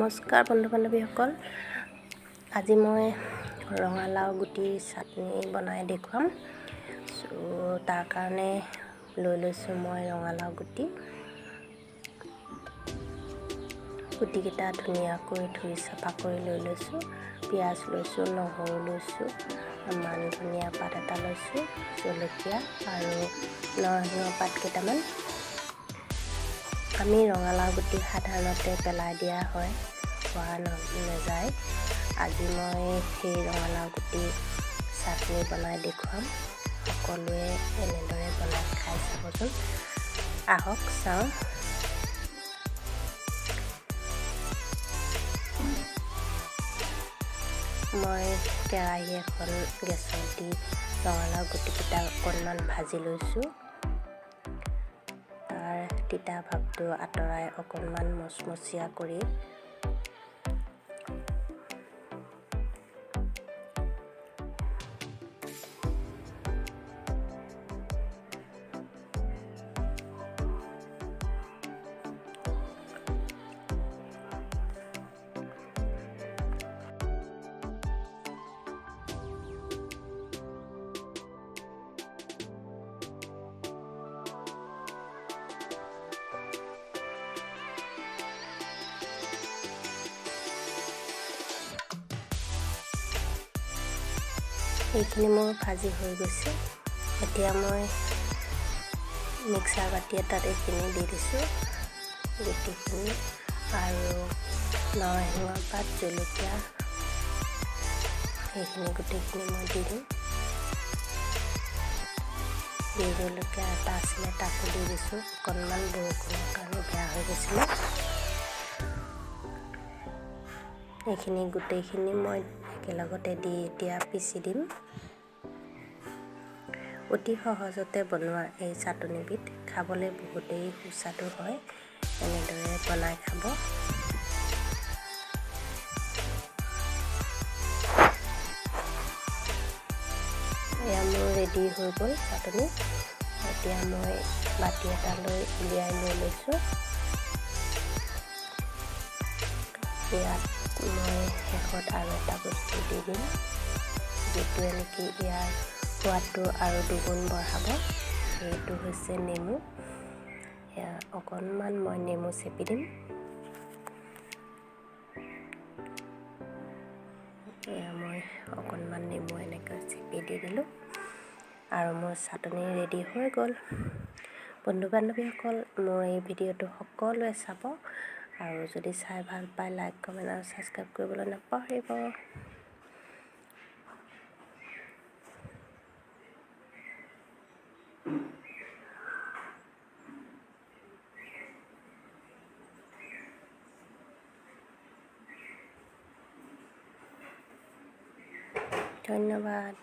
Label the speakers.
Speaker 1: নমস্কাৰ বন্ধু বান্ধৱীসকল, আজি মই ৰঙালাও গুটি চাটনি বনাই দেখুৱাম। তাৰ কাৰণে লৈ লৈছোঁ মই ৰঙালাও গুটিকেইটা ধুনীয়াকৈ ধুই চাফা কৰি লৈ লৈছোঁ। পিঁয়াজ লৈছোঁ, নহৰু লৈছোঁ, মান ধনিয়া পাত এটা লৈছোঁ, জলকীয়া আৰু নৰসিংহ পাত কেইটামান। আমি ৰঙালাও গুটি সাধাৰণতে পেলাই দিয়া হয়, খোৱা নাযায়। আজি মই সেই ৰঙালাও গুটি চাটনি বনাই দেখুৱাম। সকলোৱে এনেদৰে বনাই খাই চাবচোন। আহক চাওঁ। মই কেৰাহী এখন গেছত দি ৰঙালাও গুটিকেইটা অকণমান ভাজি লৈছোঁ। তাৰ তিতা ভাৱটো আঁতৰাই অকণমান মচমচীয়া কৰি এইখিনি মোৰ ভাজি হৈ গৈছে। এতিয়া মই মিক্সাৰ বাতি এটাত এইখিনি দি দিছোঁ, গুটিখিনি আৰু নৰসিংহ পাত, জলকীয়া সেইখিনি গোটেইখিনি মই দি দিম। বিহ জলকীয়া এটা আছিলে তাকো দি দিছোঁ। অকণমান বৰষুণৰ কাৰণে বেয়া হৈ গৈছিলে। এইখিনি গোটেইখিনি মই একেলগতে দি এতিয়া পিচি দিম। অতি সহজতে বনোৱা এই চাটনিবিধ খাবলৈ বহুতেই সুস্বাদু হয়। এনেদৰে বনাই খাব। এয়া মোৰ ৰেডি হৈ গ'ল চাটনি। এতিয়া মই বাতি এটালৈ উলিয়াই লৈ লৈছোঁ। ইয়াত মই শেষত আৰু এটা বস্তু দি দিম, যিটোৱে নেকি ইয়াৰ সোৱাদটো আৰু দুগুণ বঢ়াব। সেইটো হৈছে নেমু। এয়া অকণমান মই নেমু চেপি দিম। এয়া মই অকণমান নেমু এনেকৈ চেপি দি দিলোঁ আৰু মোৰ চাটনি ৰেডি হৈ গ'ল। বন্ধু বান্ধৱীসকল, মোৰ এই ভিডিঅ'টো সকলোৱে চাব আৰু যদি চাই ভাল পায় লাইক, কমেণ্ট আৰু ছাবস্ক্ৰাইব কৰিবলৈ নাপাহৰিব। ধন্যবাদ।